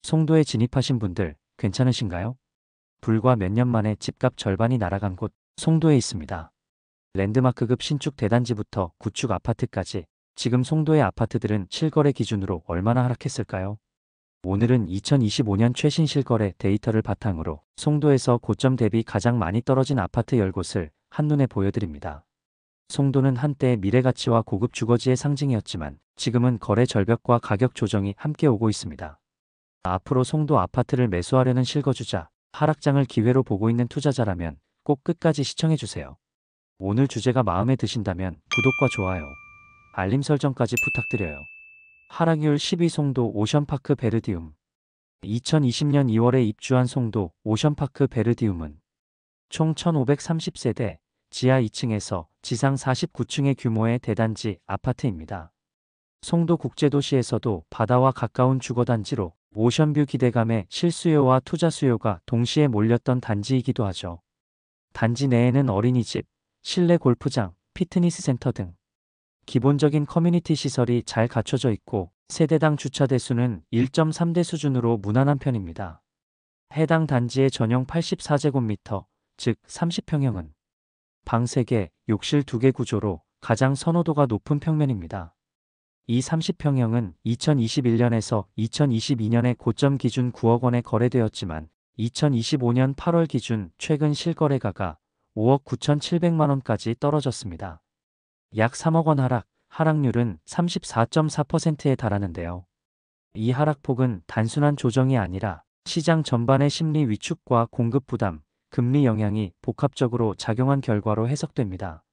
송도에 진입하신 분들 괜찮으신가요? 불과 몇 년 만에 집값 절반이 날아간 곳 송도에 있습니다. 랜드마크급 신축 대단지부터 구축 아파트까지 지금 송도의 아파트들은 실거래 기준으로 얼마나 하락했을까요? 오늘은 2025년 최신 실거래 데이터를 바탕으로 송도에서 고점 대비 가장 많이 떨어진 아파트 10곳을 한눈에 보여드립니다. 송도는 한때 미래가치와 고급 주거지의 상징이었지만 지금은 거래 절벽과 가격 조정이 함께 오고 있습니다. 앞으로 송도 아파트를 매수하려는 실거주자, 하락장을 기회로 보고 있는 투자자라면 꼭 끝까지 시청해주세요. 오늘 주제가 마음에 드신다면 구독과 좋아요, 알림 설정까지 부탁드려요. 하락률 10위 송도 오션파크 베르디움. 2020년 2월에 입주한 송도 오션파크 베르디움은 총 1530세대, 지하 2층에서 지상 49층의 규모의 대단지 아파트입니다. 송도 국제도시에서도 바다와 가까운 주거단지로 오션뷰 기대감에 실수요와 투자 수요가 동시에 몰렸던 단지이기도 하죠. 단지 내에는 어린이집, 실내 골프장, 피트니스 센터 등 기본적인 커뮤니티 시설이 잘 갖춰져 있고 세대당 주차 대수는 1.3대 수준으로 무난한 편입니다. 해당 단지의 전용 84제곱미터, 즉 30평형은 방 3개, 욕실 2개 구조로 가장 선호도가 높은 평면입니다. 이 30평형은 2021년에서 2022년에 고점 기준 9억 원에 거래되었지만 2025년 8월 기준 최근 실거래가가 5억 9,700만 원까지 떨어졌습니다. 약 3억 원 하락률은 34.4%에 달하는데요. 이 하락폭은 단순한 조정이 아니라 시장 전반의 심리 위축과 공급 부담, 금리 영향이 복합적으로 작용한 결과로 해석됩니다.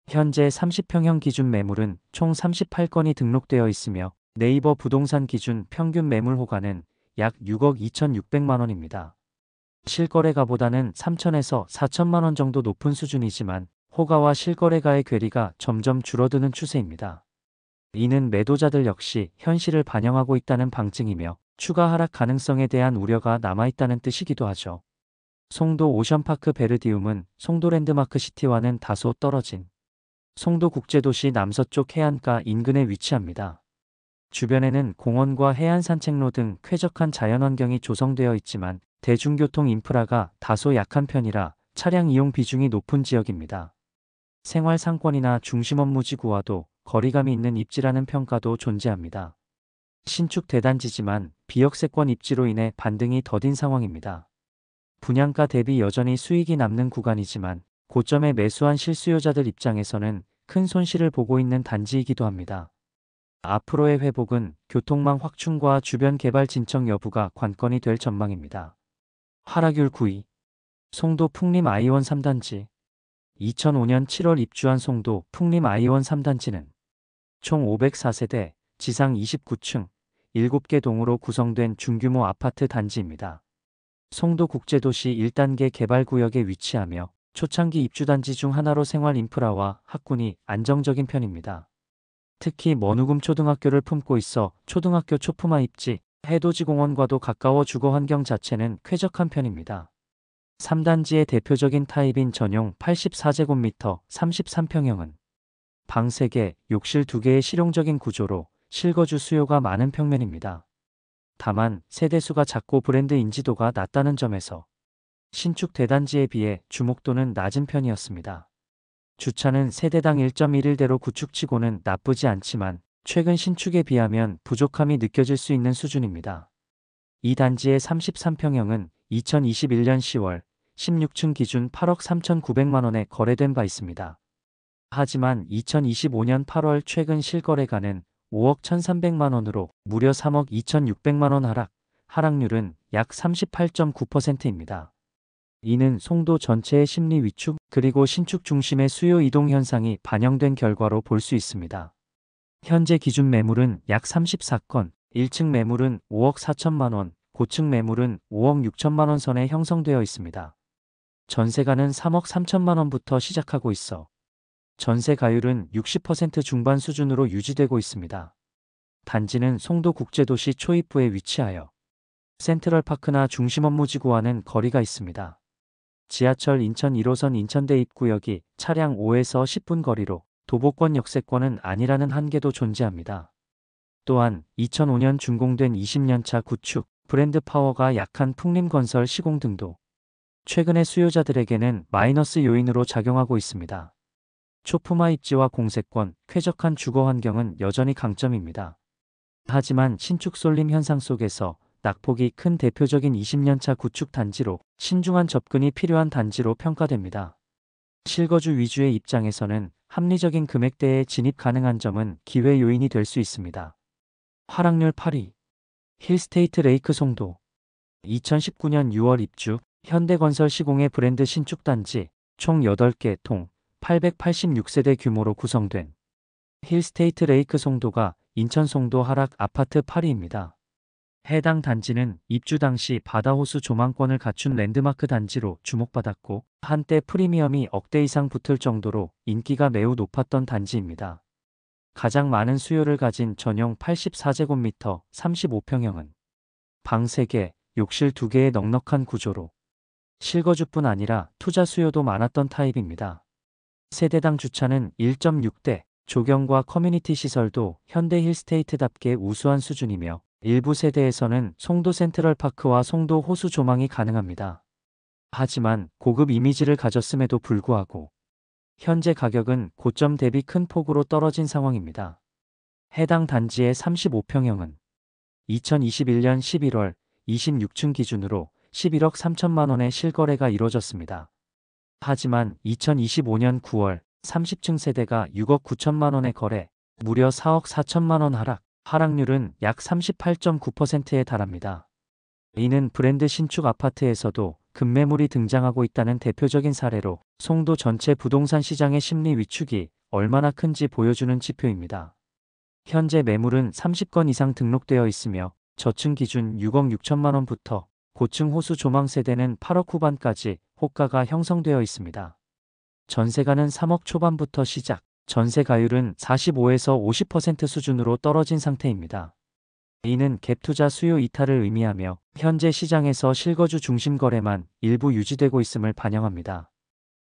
현재 30평형 기준 매물은 총 38건이 등록되어 있으며 네이버 부동산 기준 평균 매물 호가는 약 6억 2,600만 원입니다. 실거래가보다는 3천에서 4천만 원 정도 높은 수준이지만 호가와 실거래가의 괴리가 점점 줄어드는 추세입니다. 이는 매도자들 역시 현실을 반영하고 있다는 방증이며 추가 하락 가능성에 대한 우려가 남아있다는 뜻이기도 하죠. 송도 오션파크 베르디움은 송도 랜드마크 시티와는 다소 떨어진 송도 국제도시 남서쪽 해안가 인근에 위치합니다. 주변에는 공원과 해안 산책로 등 쾌적한 자연환경이 조성되어 있지만 대중교통 인프라가 다소 약한 편이라 차량 이용 비중이 높은 지역입니다. 생활 상권이나 중심 업무지구와도 거리감이 있는 입지라는 평가도 존재합니다. 신축 대단지지만 비역세권 입지로 인해 반등이 더딘 상황입니다. 분양가 대비 여전히 수익이 남는 구간이지만 고점에 매수한 실수요자들 입장에서는 큰 손실을 보고 있는 단지이기도 합니다. 앞으로의 회복은 교통망 확충과 주변 개발 진척 여부가 관건이 될 전망입니다. 하락률 9위. 송도 풍림 아이원 3단지. 2005년 7월 입주한 송도 풍림 아이원 3단지는 총 504세대, 지상 29층, 7개 동으로 구성된 중규모 아파트 단지입니다. 송도 국제도시 1단계 개발구역에 위치하며 초창기 입주단지 중 하나로 생활 인프라와 학군이 안정적인 편입니다. 특히 머누금 초등학교를 품고 있어 초등학교 초품화 입지, 해돋이공원과도 가까워 주거 환경 자체는 쾌적한 편입니다. 3단지의 대표적인 타입인 전용 84제곱미터 33평형은 방 3개, 욕실 2개의 실용적인 구조로 실거주 수요가 많은 평면입니다. 다만 세대수가 작고 브랜드 인지도가 낮다는 점에서 신축 대단지에 비해 주목도는 낮은 편이었습니다. 주차는 세대당 1.11대로 구축치고는 나쁘지 않지만 최근 신축에 비하면 부족함이 느껴질 수 있는 수준입니다. 이 단지의 33평형은 2021년 10월 16층 기준 8억 3,900만 원에 거래된 바 있습니다. 하지만 2025년 8월 최근 실거래가는 5억 1,300만 원으로 무려 3억 2,600만 원 하락률은 약 38.9%입니다. 이는 송도 전체의 심리 위축 그리고 신축 중심의 수요 이동 현상이 반영된 결과로 볼 수 있습니다. 현재 기준 매물은 약 34건, 1층 매물은 5억 4천만 원, 고층 매물은 5억 6천만 원 선에 형성되어 있습니다. 전세가는 3억 3천만 원부터 시작하고 있어 전세 가율은 60% 중반 수준으로 유지되고 있습니다. 단지는 송도 국제도시 초입부에 위치하여 센트럴파크나 중심 업무지구와는 거리가 있습니다. 지하철 인천 1호선 인천대 입구역이 차량 5에서 10분 거리로 도보권 역세권은 아니라는 한계도 존재합니다. 또한 2005년 준공된 20년차 구축, 브랜드 파워가 약한 풍림건설 시공 등도 최근의 수요자들에게는 마이너스 요인으로 작용하고 있습니다. 초품화 입지와 공세권, 쾌적한 주거 환경은 여전히 강점입니다. 하지만 신축 쏠림 현상 속에서 낙폭이 큰 대표적인 20년차 구축 단지로 신중한 접근이 필요한 단지로 평가됩니다. 실거주 위주의 입장에서는 합리적인 금액대에 진입 가능한 점은 기회 요인이 될 수 있습니다. 하락률 8위. 힐스테이트 레이크 송도. 2019년 6월 입주, 현대건설 시공의 브랜드 신축 단지, 총 8개 통, 886세대 규모로 구성된 힐스테이트 레이크 송도가 인천 송도 하락 아파트 8위입니다. 해당 단지는 입주 당시 바다호수 조망권을 갖춘 랜드마크 단지로 주목받았고 한때 프리미엄이 억대 이상 붙을 정도로 인기가 매우 높았던 단지입니다. 가장 많은 수요를 가진 전용 84제곱미터 35평형은 방 3개, 욕실 2개의 넉넉한 구조로 실거주뿐 아니라 투자 수요도 많았던 타입입니다. 세대당 주차는 1.6대, 조경과 커뮤니티 시설도 현대 힐스테이트답게 우수한 수준이며 일부 세대에서는 송도 센트럴파크와 송도 호수 조망이 가능합니다. 하지만 고급 이미지를 가졌음에도 불구하고 현재 가격은 고점 대비 큰 폭으로 떨어진 상황입니다. 해당 단지의 35평형은 2021년 11월 26층 기준으로 11억 3천만 원의 실거래가 이뤄졌습니다. 하지만 2025년 9월 30층 세대가 6억 9천만 원의 거래, 무려 4억 4천만 원 하락, 하락률은 약 38.9%에 달합니다. 이는 브랜드 신축 아파트에서도 급매물이 등장하고 있다는 대표적인 사례로 송도 전체 부동산 시장의 심리 위축이 얼마나 큰지 보여주는 지표입니다. 현재 매물은 30건 이상 등록되어 있으며 저층 기준 6억 6천만 원부터 고층 호수 조망 세대는 8억 후반까지 호가가 형성되어 있습니다. 전세가는 3억 초반부터 시작, 전세 가율은 45에서 50% 수준으로 떨어진 상태입니다. 이는 갭 투자 수요 이탈을 의미하며 현재 시장에서 실거주 중심 거래만 일부 유지되고 있음을 반영합니다.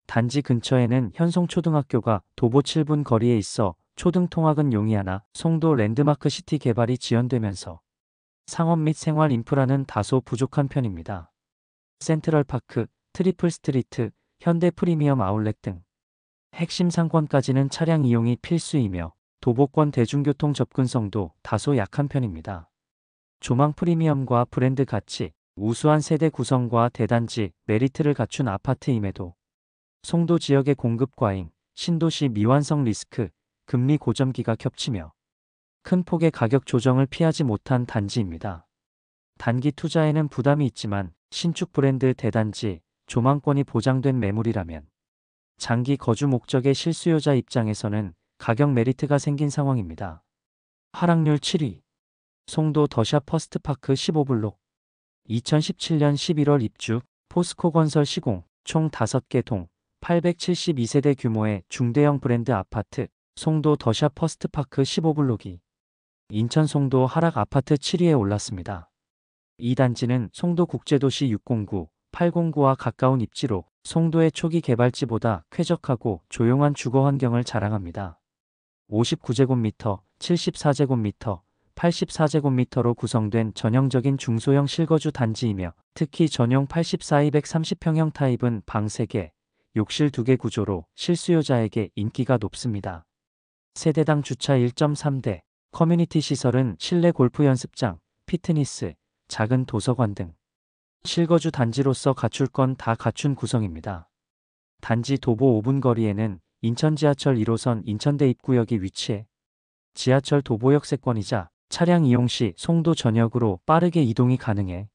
단지 근처에는 현송초등학교가 도보 7분 거리에 있어 초등통학은 용이하나 송도 랜드마크 시티 개발이 지연되면서 상업 및 생활 인프라는 다소 부족한 편입니다. 센트럴파크, 트리플 스트리트, 현대 프리미엄 아울렛 등 핵심 상권까지는 차량 이용이 필수이며 도보권 대중교통 접근성도 다소 약한 편입니다. 조망 프리미엄과 브랜드 가치, 우수한 세대 구성과 대단지 메리트를 갖춘 아파트임에도 송도 지역의 공급 과잉, 신도시 미완성 리스크, 금리 고점기가 겹치며 큰 폭의 가격 조정을 피하지 못한 단지입니다. 단기 투자에는 부담이 있지만 신축 브랜드 대단지, 조망권이 보장된 매물이라면 장기 거주 목적의 실수요자 입장에서는 가격 메리트가 생긴 상황입니다. 하락률 7위. 송도 더샵 퍼스트파크 15블록. 2017년 11월 입주, 포스코 건설 시공, 총 5개 동, 872세대 규모의 중대형 브랜드 아파트, 송도 더샵 퍼스트파크 15블록이 인천 송도 하락 아파트 7위에 올랐습니다. 이 단지는 송도 국제도시 609, 809와 가까운 입지로 송도의 초기 개발지보다 쾌적하고 조용한 주거 환경을 자랑합니다. 59제곱미터, 74제곱미터, 84제곱미터로 구성된 전형적인 중소형 실거주 단지이며 특히 전용 84-230평형 타입은 방 3개, 욕실 2개 구조로 실수요자에게 인기가 높습니다. 세대당 주차 1.3대, 커뮤니티 시설은 실내 골프 연습장, 피트니스, 작은 도서관 등 실거주 단지로서 갖출 건 다 갖춘 구성입니다. 단지 도보 5분 거리에는 인천 지하철 1호선 인천대 입구역이 위치해 지하철 도보역세권이자 차량 이용 시 송도 전역으로 빠르게 이동이 가능해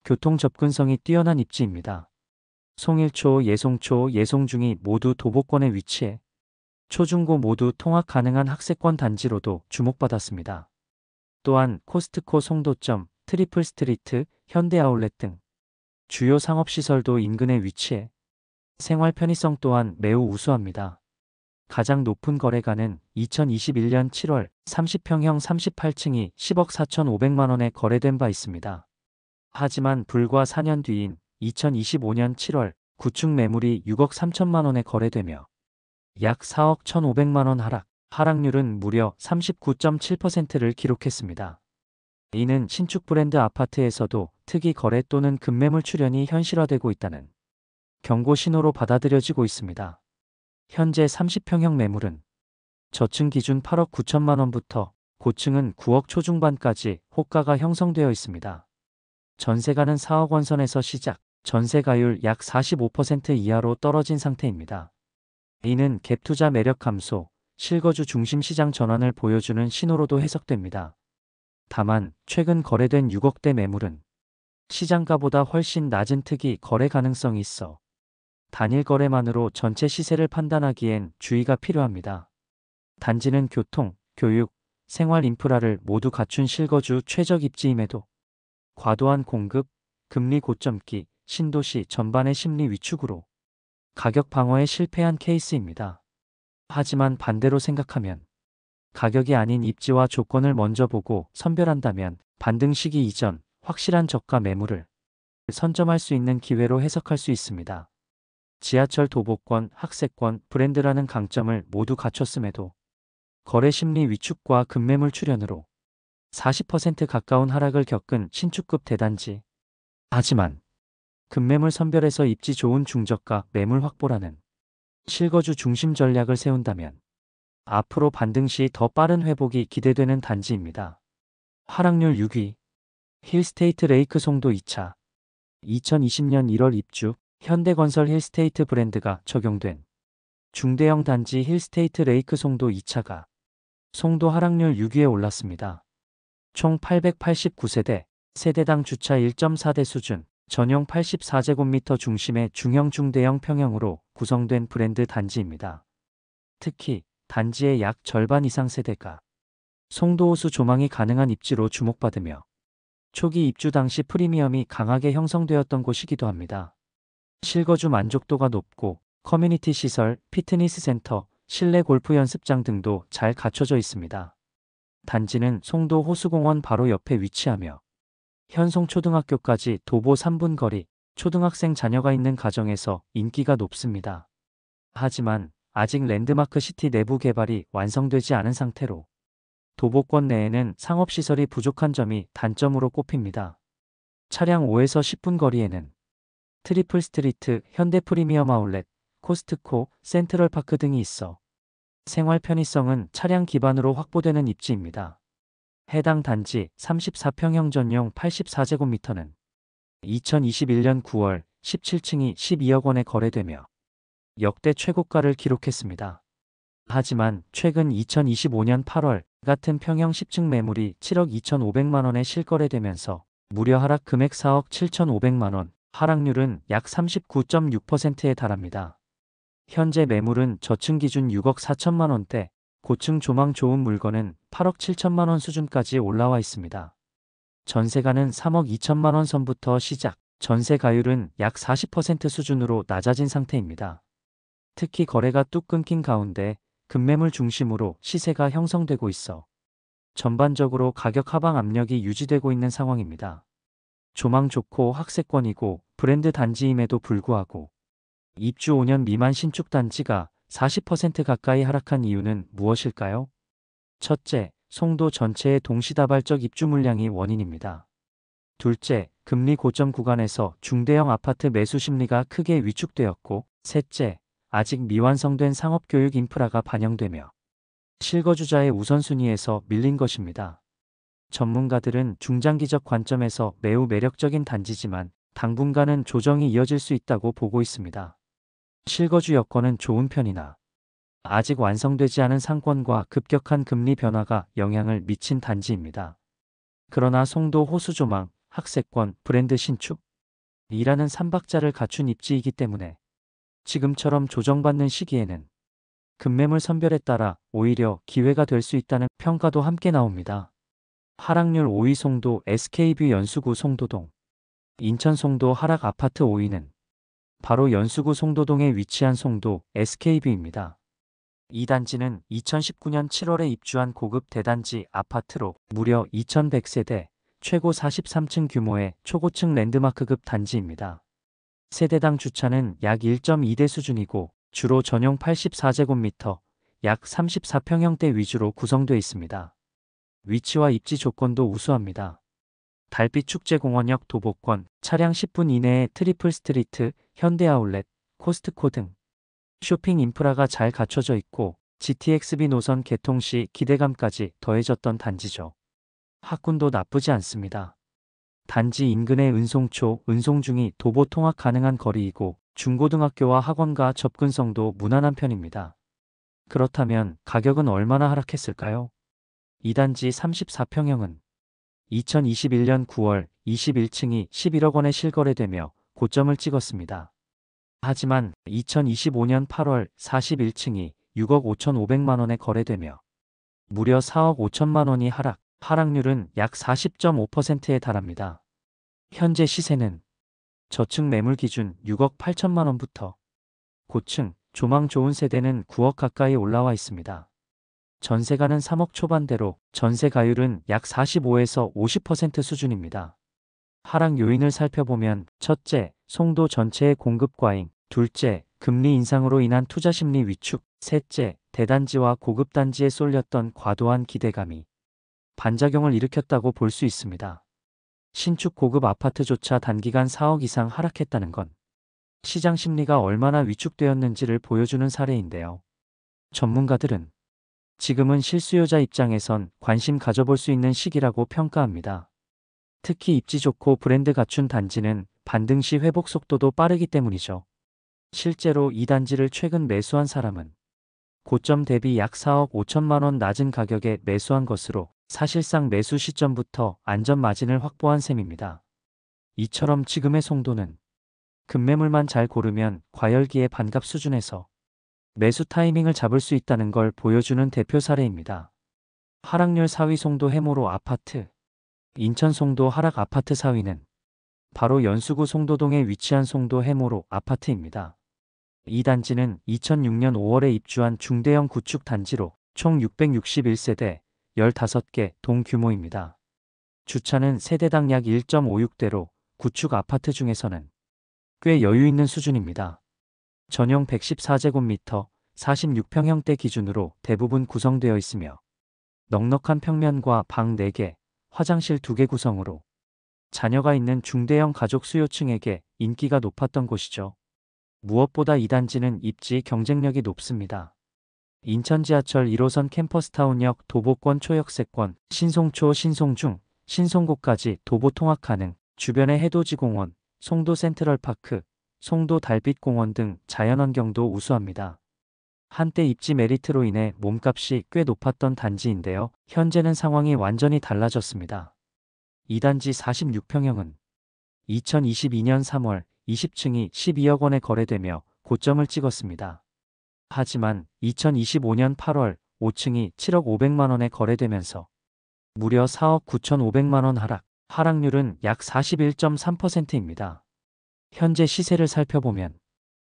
교통 접근성이 뛰어난 입지입니다. 송일초, 예송초, 예송중이 모두 도보권에 위치해 초중고 모두 통학 가능한 학세권 단지로도 주목받았습니다. 또한 코스트코 송도점, 트리플 스트리트, 현대 아울렛 등 주요 상업시설도 인근에 위치해 생활 편의성 또한 매우 우수합니다. 가장 높은 거래가는 2021년 7월 30평형 38층이 10억 4,500만 원에 거래된 바 있습니다. 하지만 불과 4년 뒤인 2025년 7월 구축 매물이 6억 3천만 원에 거래되며 약 4억 1,500만 원 하락, 하락률은 무려 39.7%를 기록했습니다. 이는 신축 브랜드 아파트에서도 특이 거래 또는 급매물 출현이 현실화되고 있다는 경고 신호로 받아들여지고 있습니다. 현재 30평형 매물은 저층 기준 8억 9천만 원부터 고층은 9억 초중반까지 호가가 형성되어 있습니다. 전세가는 4억 원 선에서 시작, 전세가율 약 45% 이하로 떨어진 상태입니다. 이는 갭투자 매력 감소, 실거주 중심 시장 전환을 보여주는 신호로도 해석됩니다. 다만 최근 거래된 6억대 매물은 시장가보다 훨씬 낮은 특이 거래 가능성이 있어 단일 거래만으로 전체 시세를 판단하기엔 주의가 필요합니다. 단지는 교통, 교육, 생활 인프라를 모두 갖춘 실거주 최적 입지임에도 과도한 공급, 금리 고점기, 신도시 전반의 심리 위축으로 가격 방어에 실패한 케이스입니다. 하지만 반대로 생각하면 가격이 아닌 입지와 조건을 먼저 보고 선별한다면 반등 시기 이전 확실한 저가 매물을 선점할 수 있는 기회로 해석할 수 있습니다. 지하철 도보권, 학세권, 브랜드라는 강점을 모두 갖췄음에도 거래 심리 위축과 급매물 출현으로 40% 가까운 하락을 겪은 신축급 대단지. 하지만 급매물 선별에서 입지 좋은 중저가 매물 확보라는 실거주 중심 전략을 세운다면 앞으로 반등 시 더 빠른 회복이 기대되는 단지입니다. 하락률 6위 힐스테이트 레이크 송도 2차 2020년 1월 입주 현대건설 힐스테이트 브랜드가 적용된 중대형 단지 힐스테이트 레이크 송도 2차가 송도 하락률 6위에 올랐습니다. 총 889세대, 세대당 주차 1.4대 수준, 전용 84제곱미터 중심의 중형 중대형 평형으로 구성된 브랜드 단지입니다. 특히 단지의 약 절반 이상 세대가 송도 호수 조망이 가능한 입지로 주목받으며 초기 입주 당시 프리미엄이 강하게 형성되었던 곳이기도 합니다. 실거주 만족도가 높고 커뮤니티 시설, 피트니스 센터, 실내 골프 연습장 등도 잘 갖춰져 있습니다. 단지는 송도 호수공원 바로 옆에 위치하며 현송초등학교까지 도보 3분 거리, 초등학생 자녀가 있는 가정에서 인기가 높습니다. 하지만 아직 랜드마크 시티 내부 개발이 완성되지 않은 상태로 도보권 내에는 상업시설이 부족한 점이 단점으로 꼽힙니다. 차량 5에서 10분 거리에는 트리플 스트리트, 현대 프리미엄 아울렛, 코스트코, 센트럴파크 등이 있어 생활 편의성은 차량 기반으로 확보되는 입지입니다. 해당 단지 34평형 전용 84제곱미터는 2021년 9월 17층이 12억 원에 거래되며 역대 최고가를 기록했습니다. 하지만 최근 2025년 8월 같은 평형 10층 매물이 7억 2,500만 원에 실거래되면서 무려 하락 금액 4억 7,500만 원, 하락률은 약 39.6%에 달합니다. 현재 매물은 저층 기준 6억 4천만 원대, 고층 조망 좋은 물건은 8억 7천만 원 수준까지 올라와 있습니다. 전세가는 3억 2천만 원 선부터 시작, 전세가율은 약 40% 수준으로 낮아진 상태입니다. 특히 거래가 뚝 끊긴 가운데 급매물 중심으로 시세가 형성되고 있어 전반적으로 가격 하방 압력이 유지되고 있는 상황입니다. 조망 좋고 학세권이고 브랜드 단지임에도 불구하고 입주 5년 미만 신축 단지가 40% 가까이 하락한 이유는 무엇일까요? 첫째, 송도 전체의 동시다발적 입주 물량이 원인입니다. 둘째, 금리 고점 구간에서 중대형 아파트 매수 심리가 크게 위축되었고, 셋째, 아직 미완성된 상업교육 인프라가 반영되며 실거주자의 우선순위에서 밀린 것입니다. 전문가들은 중장기적 관점에서 매우 매력적인 단지지만 당분간은 조정이 이어질 수 있다고 보고 있습니다. 실거주 여건은 좋은 편이나 아직 완성되지 않은 상권과 급격한 금리 변화가 영향을 미친 단지입니다. 그러나 송도 호수조망, 학세권, 브랜드 신축, 이라는 3박자를 갖춘 입지이기 때문에 지금처럼 조정받는 시기에는 급매물 선별에 따라 오히려 기회가 될 수 있다는 평가도 함께 나옵니다. 하락률 5위 송도 SK뷰 연수구 송도동. 인천 송도 하락 아파트 5위는 바로 연수구 송도동에 위치한 송도 SK뷰입니다. 이 단지는 2019년 7월에 입주한 고급 대단지 아파트로 무려 2100세대, 최고 43층 규모의 초고층 랜드마크급 단지입니다. 세대당 주차는 약 1.2대 수준이고 주로 전용 84제곱미터, 약 34평형대 위주로 구성되어 있습니다. 위치와 입지 조건도 우수합니다. 달빛축제공원역 도보권, 차량 10분 이내에 트리플 스트리트, 현대아울렛, 코스트코 등 쇼핑 인프라가 잘 갖춰져 있고 GTX-B 노선 개통 시 기대감까지 더해졌던 단지죠. 학군도 나쁘지 않습니다. 단지 인근의 은송초, 은송중이 도보 통학 가능한 거리이고 중고등학교와 학원과 접근성도 무난한 편입니다. 그렇다면 가격은 얼마나 하락했을까요? 이 단지 34평형은 2021년 9월 21층이 11억 원에 실거래되며 고점을 찍었습니다. 하지만 2025년 8월 41층이 6억 5,500만 원에 거래되며 무려 4억 5천만 원이 하락률은 약 40.5%에 달합니다. 현재 시세는 저층 매물 기준 6억 8천만 원부터 고층, 조망 좋은 세대는 9억 가까이 올라와 있습니다. 전세가는 3억 초반대로 전세 가율은 약 45에서 50% 수준입니다. 하락 요인을 살펴보면 첫째, 송도 전체의 공급 과잉, 둘째, 금리 인상으로 인한 투자 심리 위축, 셋째, 대단지와 고급 단지에 쏠렸던 과도한 기대감이 반작용을 일으켰다고 볼 수 있습니다. 신축 고급 아파트조차 단기간 4억 이상 하락했다는 건 시장 심리가 얼마나 위축되었는지를 보여주는 사례인데요. 전문가들은 지금은 실수요자 입장에선 관심 가져볼 수 있는 시기라고 평가합니다. 특히 입지 좋고 브랜드 갖춘 단지는 반등 시 회복 속도도 빠르기 때문이죠. 실제로 이 단지를 최근 매수한 사람은 고점 대비 약 4억 5천만 원 낮은 가격에 매수한 것으로 사실상 매수 시점부터 안전 마진을 확보한 셈입니다. 이처럼 지금의 송도는 급매물만 잘 고르면 과열기의 반값 수준에서 매수 타이밍을 잡을 수 있다는 걸 보여주는 대표 사례입니다. 하락률 4위 송도 해모로 아파트. 인천 송도 하락 아파트 4위는 바로 연수구 송도동에 위치한 송도 해모로 아파트입니다. 이 단지는 2006년 5월에 입주한 중대형 구축 단지로 총 661세대 15개 동 규모입니다. 주차는 세대당 약 1.56대로 구축 아파트 중에서는 꽤 여유 있는 수준입니다. 전용 114제곱미터 46평형대 기준으로 대부분 구성되어 있으며 넉넉한 평면과 방 4개, 화장실 2개 구성으로 자녀가 있는 중대형 가족 수요층에게 인기가 높았던 곳이죠. 무엇보다 이 단지는 입지 경쟁력이 높습니다. 인천 지하철 1호선 캠퍼스타운역 도보권 초역세권, 신송초 신송중, 신송고까지 도보 통학 가능, 주변의 해돋이공원, 송도 센트럴파크, 송도 달빛공원 등 자연환경도 우수합니다. 한때 입지 메리트로 인해 몸값이 꽤 높았던 단지인데요. 현재는 상황이 완전히 달라졌습니다. 이 단지 46평형은 2022년 3월 20층이 12억 원에 거래되며 고점을 찍었습니다. 하지만 2025년 8월 5층이 7억 5백만 원에 거래되면서 무려 4억 9,500만 원 하락률은 약 41.3%입니다. 현재 시세를 살펴보면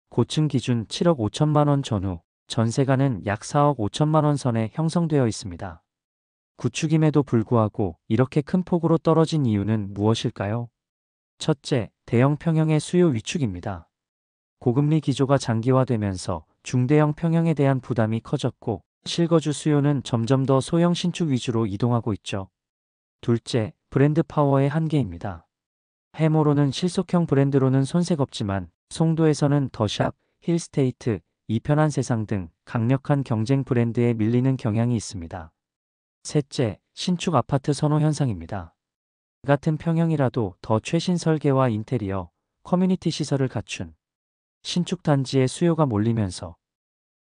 고층 기준 7억 5천만 원 전후 전세가는 약 4억 5천만 원 선에 형성되어 있습니다. 구축임에도 불구하고 이렇게 큰 폭으로 떨어진 이유는 무엇일까요? 첫째, 대형 평형의 수요 위축입니다. 고금리 기조가 장기화되면서 중대형 평형에 대한 부담이 커졌고 실거주 수요는 점점 더 소형 신축 위주로 이동하고 있죠. 둘째, 브랜드 파워의 한계입니다. 해모로는 실속형 브랜드로는 손색 없지만 송도에서는 더샵, 힐스테이트, 이편한 세상 등 강력한 경쟁 브랜드에 밀리는 경향이 있습니다. 셋째, 신축 아파트 선호 현상입니다. 같은 평형이라도 더 최신 설계와 인테리어, 커뮤니티 시설을 갖춘 신축 단지에 수요가 몰리면서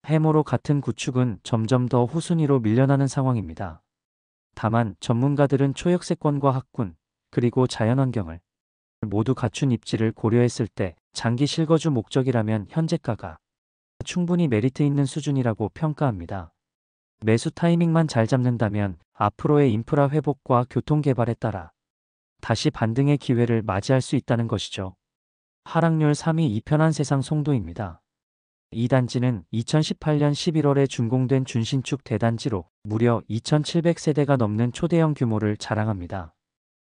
해모로 같은 구축은 점점 더 후순위로 밀려나는 상황입니다. 다만 전문가들은 초역세권과 학군, 그리고 자연환경을 모두 갖춘 입지를 고려했을 때 장기 실거주 목적이라면 현재가가 충분히 메리트 있는 수준이라고 평가합니다. 매수 타이밍만 잘 잡는다면 앞으로의 인프라 회복과 교통 개발에 따라 다시 반등의 기회를 맞이할 수 있다는 것이죠. 하락률 3위 이편한 세상 송도입니다. 이 단지는 2018년 11월에 준공된 준신축 대단지로 무려 2,700세대가 넘는 초대형 규모를 자랑합니다.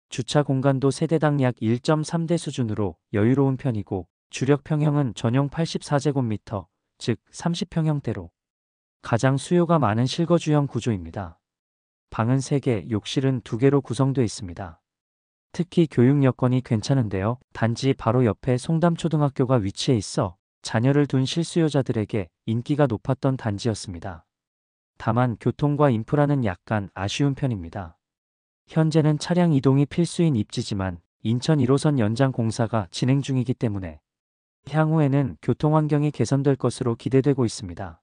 주차 공간도 세대당 약 1.3대 수준으로 여유로운 편이고 주력 평형은 전용 84제곱미터, 즉 30평형대로 가장 수요가 많은 실거주형 구조입니다. 방은 3개, 욕실은 2개로 구성되어 있습니다. 특히 교육 여건이 괜찮은데요. 단지 바로 옆에 송담초등학교가 위치해 있어 자녀를 둔 실수요자들에게 인기가 높았던 단지였습니다. 다만 교통과 인프라는 약간 아쉬운 편입니다. 현재는 차량 이동이 필수인 입지지만 인천 1호선 연장 공사가 진행 중이기 때문에 향후에는 교통 환경이 개선될 것으로 기대되고 있습니다.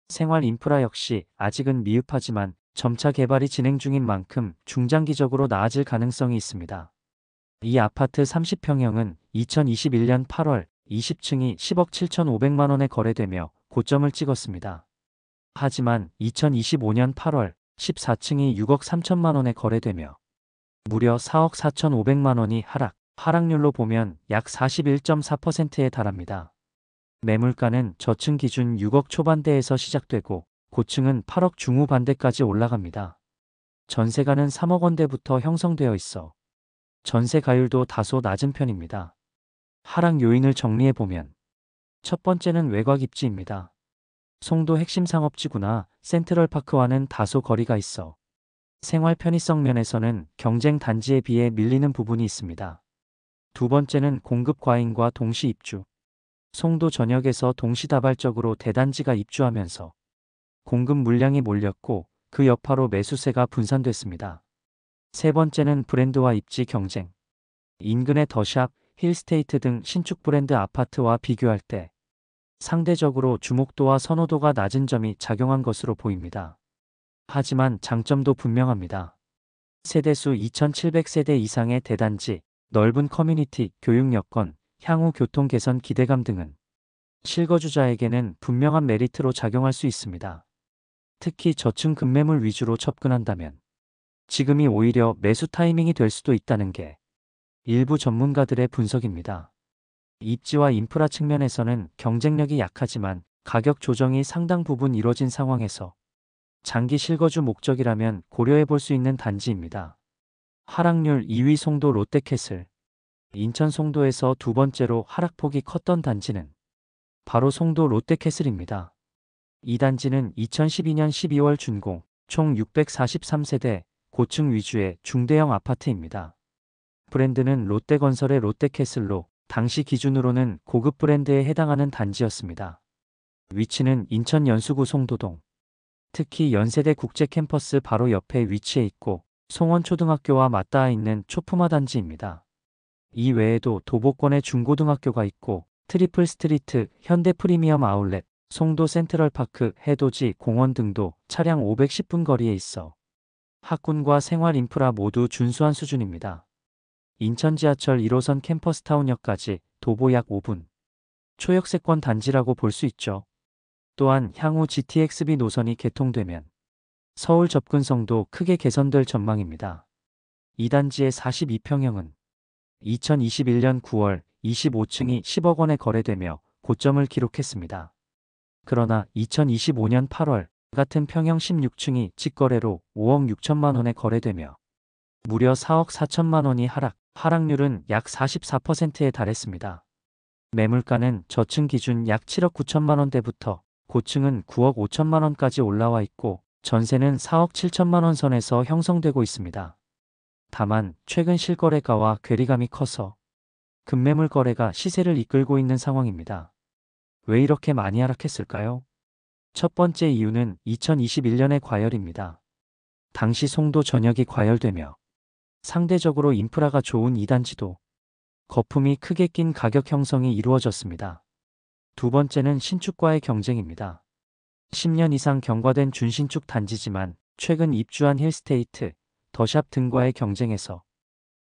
생활 인프라 역시 아직은 미흡하지만 점차 개발이 진행 중인 만큼 중장기적으로 나아질 가능성이 있습니다. 이 아파트 30평형은 2021년 8월 20층이 10억 7,500만 원에 거래되며 고점을 찍었습니다. 하지만 2025년 8월 14층이 6억 3천만 원에 거래되며 무려 4억 4,500만 원이 하락률로 보면 약 41.4%에 달합니다. 매물가는 저층 기준 6억 초반대에서 시작되고 고층은 8억 중후반대까지 올라갑니다. 전세가는 3억 원대부터 형성되어 있어 전세 가율도 다소 낮은 편입니다. 하락 요인을 정리해보면 첫 번째는 외곽 입지입니다. 송도 핵심 상업지구나 센트럴파크와는 다소 거리가 있어 생활 편의성 면에서는 경쟁 단지에 비해 밀리는 부분이 있습니다. 두 번째는 공급 과잉과 동시 입주. 송도 전역에서 동시다발적으로 대단지가 입주하면서 공급 물량이 몰렸고 그 여파로 매수세가 분산됐습니다. 세 번째는 브랜드와 입지 경쟁. 인근의 더샵, 힐스테이트 등 신축 브랜드 아파트와 비교할 때 상대적으로 주목도와 선호도가 낮은 점이 작용한 것으로 보입니다. 하지만 장점도 분명합니다. 세대수 2,700세대 이상의 대단지, 넓은 커뮤니티, 교육 여건, 향후 교통 개선 기대감 등은 실거주자에게는 분명한 메리트로 작용할 수 있습니다. 특히 저층 급매물 위주로 접근한다면 지금이 오히려 매수 타이밍이 될 수도 있다는 게 일부 전문가들의 분석입니다. 입지와 인프라 측면에서는 경쟁력이 약하지만 가격 조정이 상당 부분 이뤄진 상황에서 장기 실거주 목적이라면 고려해 볼 수 있는 단지입니다. 하락률 2위 송도 롯데캐슬. 인천 송도에서 두 번째로 하락폭이 컸던 단지는 바로 송도 롯데캐슬입니다. 이 단지는 2012년 12월 준공, 총 643세대, 고층 위주의 중대형 아파트입니다. 브랜드는 롯데건설의 롯데캐슬로 당시 기준으로는 고급 브랜드에 해당하는 단지였습니다. 위치는 인천 연수구 송도동. 특히 연세대 국제 캠퍼스 바로 옆에 위치해 있고 송원초등학교와 맞닿아 있는 초품화 단지입니다. 이 외에도 도보권에 중고등학교가 있고 트리플 스트리트, 현대 프리미엄 아울렛, 송도 센트럴파크, 해돋이, 공원 등도 차량 510분 거리에 있어 학군과 생활 인프라 모두 준수한 수준입니다. 인천 지하철 1호선 캠퍼스타운역까지 도보 약 5분. 초역세권 단지라고 볼 수 있죠. 또한 향후 GTX-B 노선이 개통되면 서울 접근성도 크게 개선될 전망입니다. 이 단지의 42평형은 2021년 9월 25층이 10억 원에 거래되며 고점을 기록했습니다. 그러나 2025년 8월 같은 평형 16층이 직거래로 5억 6천만 원에 거래되며 무려 4억 4천만 원이 하락률은 약 44%에 달했습니다. 매물가는 저층 기준 약 7억 9천만 원대부터 고층은 9억 5천만 원까지 올라와 있고 전세는 4억 7천만 원 선에서 형성되고 있습니다. 다만 최근 실거래가와 괴리감이 커서 급매물 거래가 시세를 이끌고 있는 상황입니다. 왜 이렇게 많이 하락했을까요? 첫 번째 이유는 2021년의 과열입니다. 당시 송도 전역이 과열되며 상대적으로 인프라가 좋은 이 단지도 거품이 크게 낀 가격 형성이 이루어졌습니다. 두 번째는 신축과의 경쟁입니다. 10년 이상 경과된 준신축 단지지만 최근 입주한 힐스테이트, 더샵 등과의 경쟁에서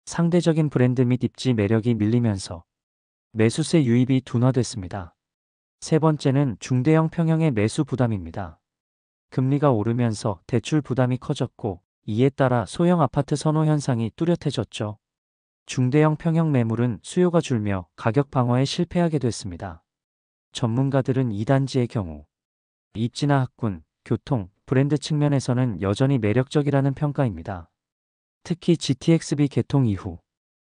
상대적인 브랜드 및 입지 매력이 밀리면서 매수세 유입이 둔화됐습니다. 세 번째는 중대형 평형의 매수 부담입니다. 금리가 오르면서 대출 부담이 커졌고 이에 따라 소형 아파트 선호 현상이 뚜렷해졌죠. 중대형 평형 매물은 수요가 줄며 가격 방어에 실패하게 됐습니다. 전문가들은 이 단지의 경우 입지나 학군, 교통, 브랜드 측면에서는 여전히 매력적이라는 평가입니다. 특히 GTX-B 개통 이후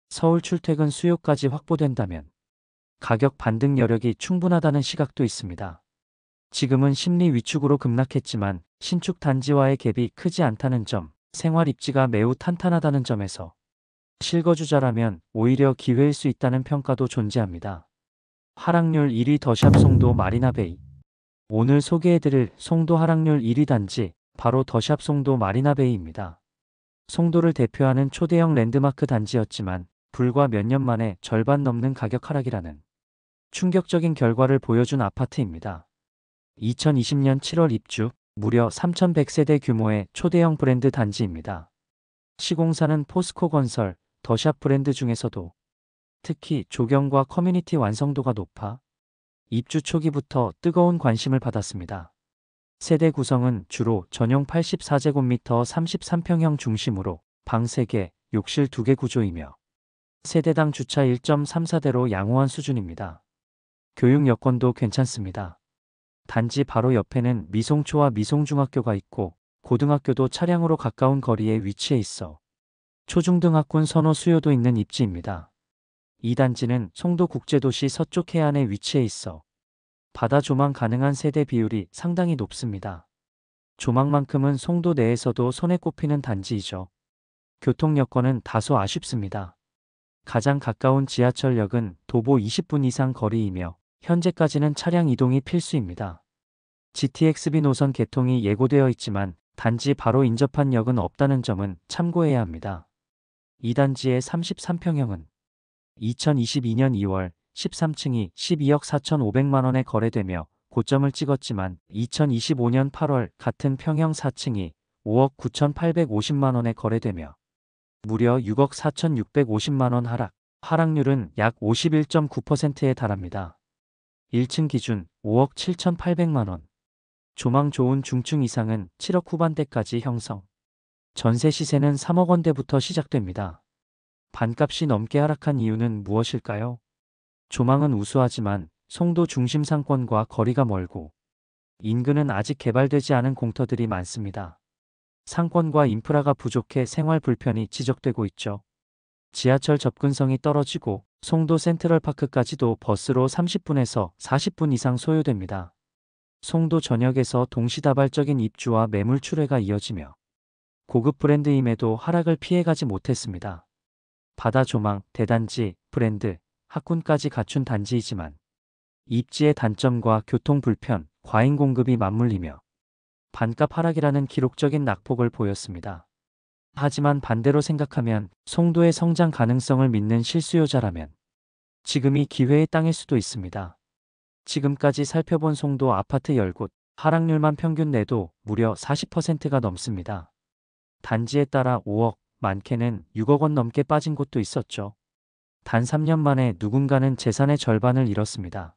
서울 출퇴근 수요까지 확보된다면 가격 반등 여력이 충분하다는 시각도 있습니다. 지금은 심리 위축으로 급락했지만 신축 단지와의 갭이 크지 않다는 점, 생활 입지가 매우 탄탄하다는 점에서 실거주자라면 오히려 기회일 수 있다는 평가도 존재합니다. 하락률 1위 더샵 송도 마리나베이. 오늘 소개해드릴 송도 하락률 1위 단지 바로 더샵 송도 마리나베이입니다. 송도를 대표하는 초대형 랜드마크 단지였지만 불과 몇 년 만에 절반 넘는 가격 하락이라는 충격적인 결과를 보여준 아파트입니다. 2020년 7월 입주, 무려 3,100세대 규모의 초대형 브랜드 단지입니다. 시공사는 포스코 건설, 더샵 브랜드 중에서도 특히 조경과 커뮤니티 완성도가 높아 입주 초기부터 뜨거운 관심을 받았습니다. 세대 구성은 주로 전용 84제곱미터 33평형 중심으로 방 3개, 욕실 2개 구조이며 세대당 주차 1.34대로 양호한 수준입니다. 교육 여건도 괜찮습니다. 단지 바로 옆에는 미송초와 미송중학교가 있고 고등학교도 차량으로 가까운 거리에 위치해 있어 초중등학군 선호 수요도 있는 입지입니다. 이 단지는 송도국제도시 서쪽 해안에 위치해 있어 바다 조망 가능한 세대 비율이 상당히 높습니다. 조망만큼은 송도 내에서도 손에 꼽히는 단지이죠. 교통 여건은 다소 아쉽습니다. 가장 가까운 지하철역은 도보 20분 이상 거리이며 현재까지는 차량 이동이 필수입니다. GTX-B 노선 개통이 예고되어 있지만 단지 바로 인접한 역은 없다는 점은 참고해야 합니다. 이 단지의 33평형은 2022년 2월 13층이 12억 4,500만 원에 거래되며 고점을 찍었지만 2025년 8월 같은 평형 4층이 5억 9,850만 원에 거래되며 무려 6억 4,650만 원 하락, 하락률은 약 51.9%에 달합니다. 1층 기준 5억 7,800만 원, 조망 좋은 중층 이상은 7억 후반대까지 형성. 전세 시세는 3억 원대부터 시작됩니다. 반값이 넘게 하락한 이유는 무엇일까요? 조망은 우수하지만 송도 중심 상권과 거리가 멀고 인근은 아직 개발되지 않은 공터들이 많습니다. 상권과 인프라가 부족해 생활 불편이 지적되고 있죠. 지하철 접근성이 떨어지고 송도 센트럴파크까지도 버스로 30분에서 40분 이상 소요됩니다. 송도 전역에서 동시다발적인 입주와 매물 출회가 이어지며 고급 브랜드임에도 하락을 피해가지 못했습니다. 바다 조망, 대단지, 브랜드, 학군까지 갖춘 단지이지만 입지의 단점과 교통 불편, 과잉 공급이 맞물리며 반값 하락이라는 기록적인 낙폭을 보였습니다. 하지만 반대로 생각하면 송도의 성장 가능성을 믿는 실수요자라면 지금이 기회의 땅일 수도 있습니다. 지금까지 살펴본 송도 아파트 10곳, 하락률만 평균 내도 무려 40%가 넘습니다. 단지에 따라 5억, 많게는 6억 원 넘게 빠진 곳도 있었죠. 단 3년 만에 누군가는 재산의 절반을 잃었습니다.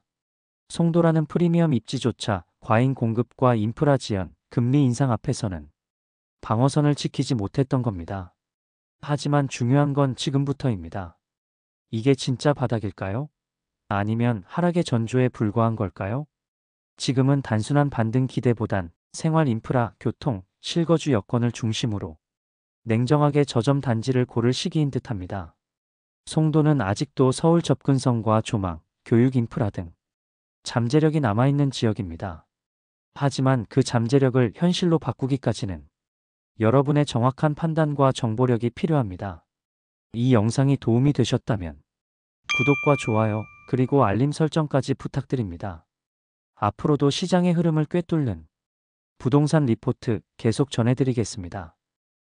송도라는 프리미엄 입지조차 과잉 공급과 인프라 지연, 금리 인상 앞에서는 방어선을 지키지 못했던 겁니다. 하지만 중요한 건 지금부터입니다. 이게 진짜 바닥일까요? 아니면 하락의 전조에 불과한 걸까요? 지금은 단순한 반등 기대보단 생활 인프라, 교통, 실거주 여건을 중심으로 냉정하게 저점 단지를 고를 시기인 듯합니다. 송도는 아직도 서울 접근성과 조망, 교육 인프라 등 잠재력이 남아있는 지역입니다. 하지만 그 잠재력을 현실로 바꾸기까지는 여러분의 정확한 판단과 정보력이 필요합니다. 이 영상이 도움이 되셨다면 구독과 좋아요, 그리고 알림 설정까지 부탁드립니다. 앞으로도 시장의 흐름을 꿰뚫는 부동산 리포트 계속 전해드리겠습니다.